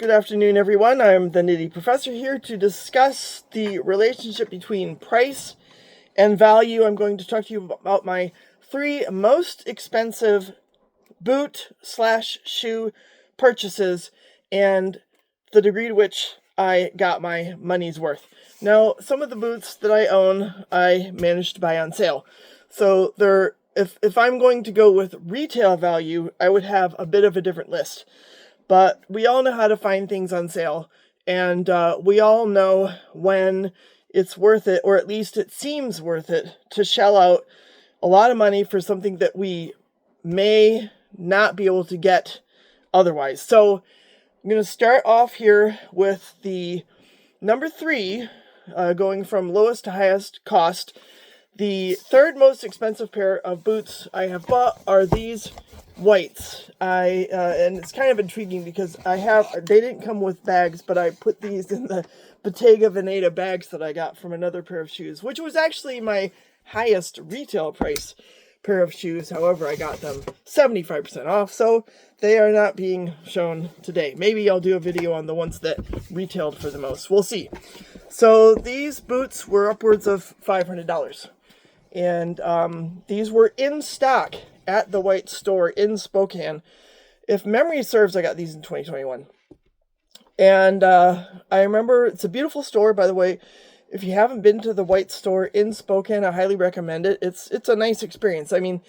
Good afternoon, everyone. I'm the Nitty Professor here to discuss the relationship between price and value. I'm going to talk to you about my 3 most expensive boot/shoe purchases and the degree to which I got my money's worth. Now, some of the boots that I own, I managed to buy on sale. So if I'm going to go with retail value, I would have a bit of a different list. But we all know how to find things on sale, and we all know when it's worth it, or at least it seems worth it, to shell out a lot of money for something that we may not be able to get otherwise. So I'm going to start off here with the number 3, going from lowest to highest cost. The third most expensive pair of boots I have bought are these whites. And it's kind of intriguing because they didn't come with bags, but I put these in the Bottega Veneta bags that I got from another pair of shoes, which was actually my highest retail price pair of shoes. However, I got them 75% off, so they are not being shown today. Maybe I'll do a video on the ones that retailed for the most. We'll see. So these boots were upwards of $500. And these were in stock at the White store in Spokane. If memory serves, I got these in 2021. And I remember, it's a beautiful store, by the way. If you haven't been to the White store in Spokane, I highly recommend it. It's a nice experience. I mean,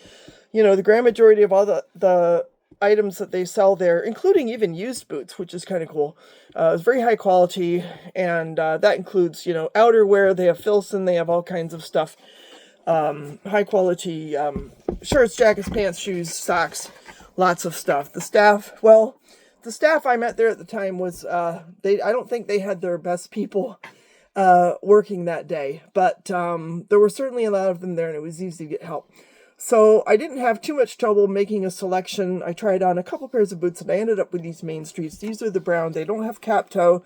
the grand majority of all the items that they sell there, including even used boots, which is kind of cool, is very high quality. And that includes, outerwear. They have Filson. They have all kinds of stuff. High quality shirts, jackets, pants, shoes, socks, lots of stuff. The staff I met there at the time was I don't think they had their best people working that day, but there were certainly a lot of them there, and it was easy to get help. So I didn't have too much trouble making a selection. I tried on a couple pairs of boots, and I ended up with these Main Streets. These are the brown. They don't have cap toe.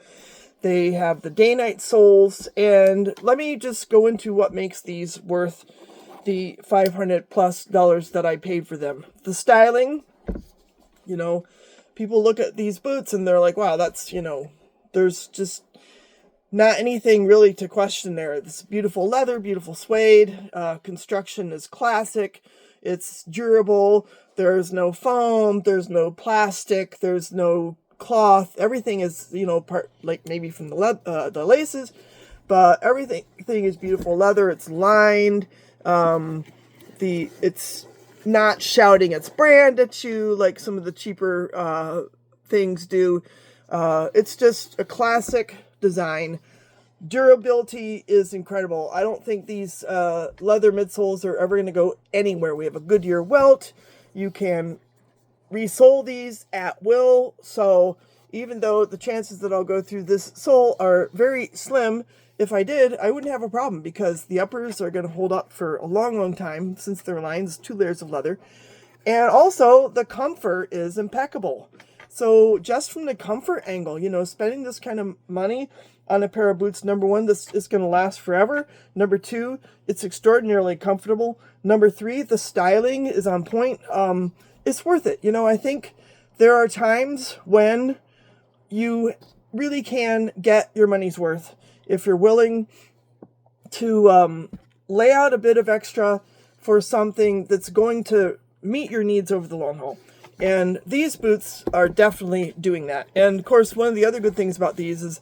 They have the day-night soles, and let me just go into what makes these worth the $500+ that I paid for them. The styling, people look at these boots and they're like, wow, that's, there's just not anything really to question there. It's beautiful leather, beautiful suede, construction is classic, it's durable, there's no foam, there's no plastic, there's no cloth. Everything is, part like maybe from the laces, but everything is beautiful leather. It's lined. It's not shouting its brand at you like some of the cheaper things do. It's just a classic design. Durability is incredible. I don't think these leather midsoles are ever going to go anywhere. We have a Goodyear welt. You can resole these at will, so even though the chances that I'll go through this sole are very slim, if I did, I wouldn't have a problem because the uppers are going to hold up for a long, long time since they're lined. It's 2 layers of leather. And also, the comfort is impeccable. So just from the comfort angle, spending this kind of money on a pair of boots, number 1, this is going to last forever. Number 2, it's extraordinarily comfortable. Number 3, the styling is on point. It's worth it. I think there are times when you really can get your money's worth if you're willing to lay out a bit of extra for something that's going to meet your needs over the long haul. And these boots are definitely doing that. And of course, one of the other good things about these is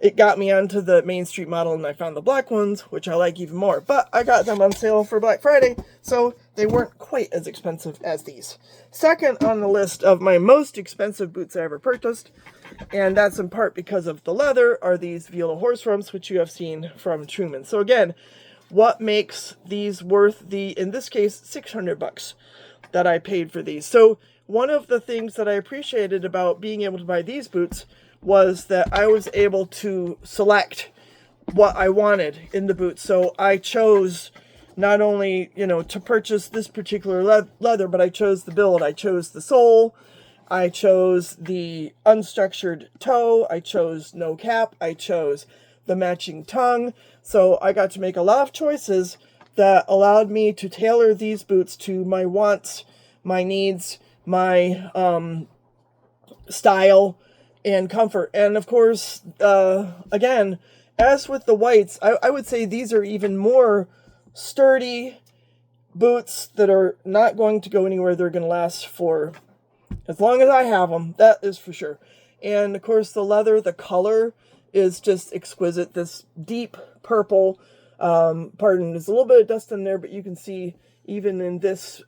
it got me onto the Main Street model, and I found the black ones, which I like even more. But I got them on sale for Black Friday, so they weren't quite as expensive as these. Second on the list of my most expensive boots I ever purchased, and that's in part because of the leather, are these Viola horse rumps, which you have seen from Truman. So again, what makes these worth in this case, $600 that I paid for these? So one of the things that I appreciated about being able to buy these boots was that I was able to select what I wanted in the boots. So I chose not only, to purchase this particular leather, but I chose the build. I chose the sole. I chose the unstructured toe. I chose no cap. I chose the matching tongue. So I got to make a lot of choices that allowed me to tailor these boots to my wants, my needs, my style, and comfort. And of course, again, as with the whites, I would say these are even more sturdy boots that are not going to go anywhere. They're going to last for as long as I have them, that is for sure. And of course, the leather, the color is just exquisite. This deep purple, pardon, there's a little bit of dust in there, but you can see even in this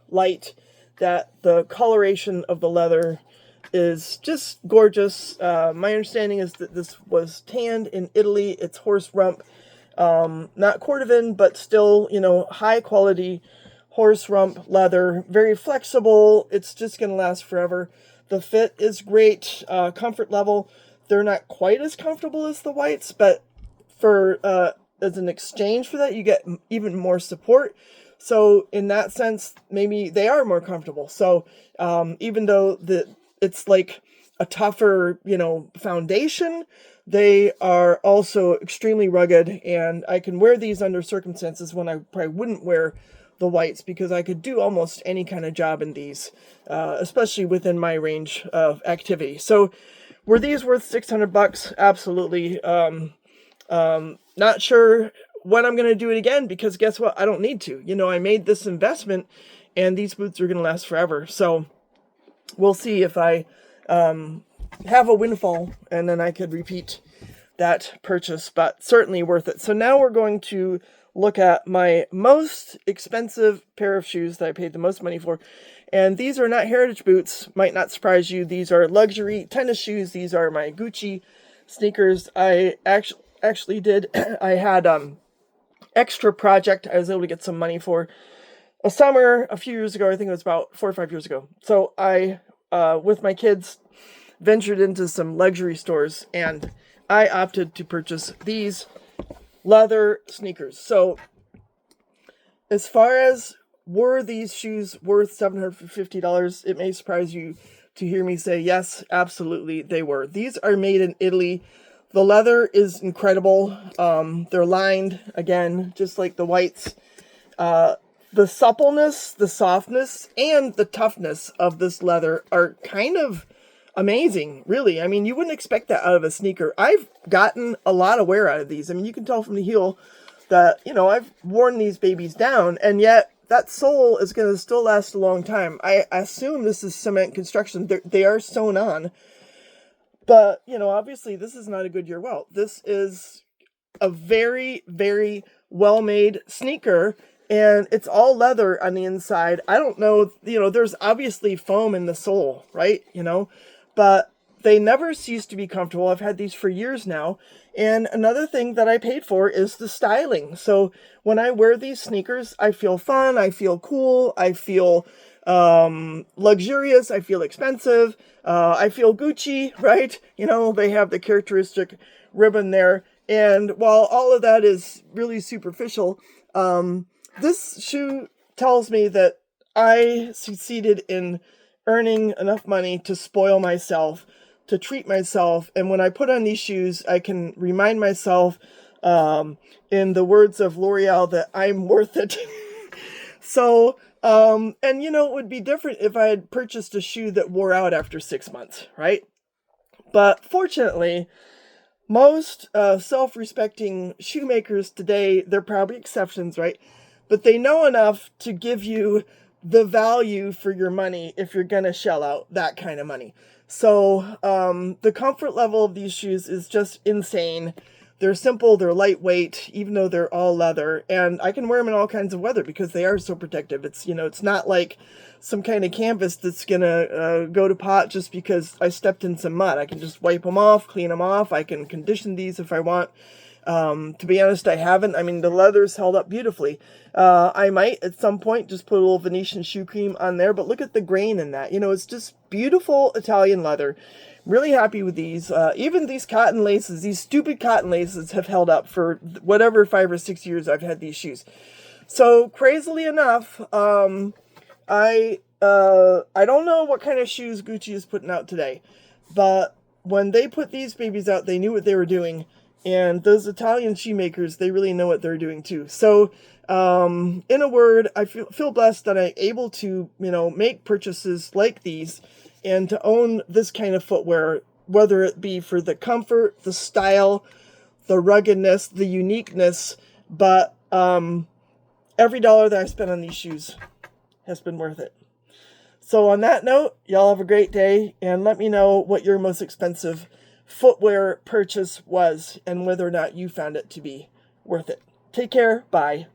light that the coloration of the leather is just gorgeous. My understanding is that this was tanned in Italy. It's horse rump, not cordovan, but still, high quality horse rump leather, very flexible. It's just going to last forever. The fit is great. Comfort level, they're not quite as comfortable as the whites, but for as an exchange for that, you get even more support. So in that sense, maybe they are more comfortable. So even though it's like a tougher, foundation, they are also extremely rugged, and I can wear these under circumstances when I probably wouldn't wear the whites, because I could do almost any kind of job in these, especially within my range of activity. So were these worth $600? Absolutely. Not sure when I'm going to do it again, because guess what? I don't need to. I made this investment, and these boots are going to last forever. So we'll see if I have a windfall, and then I could repeat that purchase, but certainly worth it. So now we're going to look at my most expensive pair of shoes that I paid the most money for. And these are not heritage boots. Might not surprise you. These are luxury tennis shoes. These are my Gucci sneakers. I actually did. I had extra project I was able to get some money for a summer a few years ago. I think it was about 4 or 5 years ago. So I, with my kids, ventured into some luxury stores, and I opted to purchase these leather sneakers. So as far as were these shoes worth $750, it may surprise you to hear me say yes, absolutely they were. These are made in Italy. The leather is incredible. They're lined, again, just like the whites. The suppleness, the softness, and the toughness of this leather are kind of amazing, really. I mean, you wouldn't expect that out of a sneaker. I've gotten a lot of wear out of these. I mean, you can tell from the heel that, I've worn these babies down, and yet that sole is going to still last a long time. I assume this is cement construction. They are sewn on. But, obviously this is not a Goodyear welt. This is a very, very well-made sneaker, and it's all leather on the inside. I don't know, there's obviously foam in the sole, right? But they never cease to be comfortable. I've had these for years now. And another thing that I paid for is the styling. So when I wear these sneakers, I feel fun, I feel cool, I feel luxurious, I feel expensive, I feel Gucci, right? They have the characteristic ribbon there. And while all of that is really superficial, this shoe tells me that I succeeded in earning enough money to spoil myself, to treat myself. And when I put on these shoes, I can remind myself, in the words of L'Oreal, that I'm worth it. So, and it would be different if I had purchased a shoe that wore out after 6 months, right? But fortunately, most self-respecting shoemakers today, they're probably exceptions, right? But they know enough to give you the value for your money if you're going to shell out that kind of money. So the comfort level of these shoes is just insane. They're simple, they're lightweight, even though they're all leather, and I can wear them in all kinds of weather because they are so protective. It's, it's not like some kind of canvas that's gonna go to pot just because I stepped in some mud. I can just wipe them off, clean them off. I can condition these if I want. To be honest, I haven't. I mean, the leather's held up beautifully. I might at some point just put a little Venetian shoe cream on there, but look at the grain in that. It's just beautiful Italian leather. Really happy with these. Even these cotton laces, these stupid cotton laces have held up for whatever 5 or 6 years I've had these shoes. So crazily enough, I don't know what kind of shoes Gucci is putting out today, but when they put these babies out, they knew what they were doing. And those Italian shoemakers, they really know what they're doing too. So, in a word, I feel blessed that I'm able to, make purchases like these and to own this kind of footwear whether it be for the comfort, the style, the ruggedness, the uniqueness, but every dollar that I spent on these shoes has been worth it. So on that note, y'all have a great day, and let me know what your most expensive footwear purchase was and whether or not you found it to be worth it. Take care. Bye.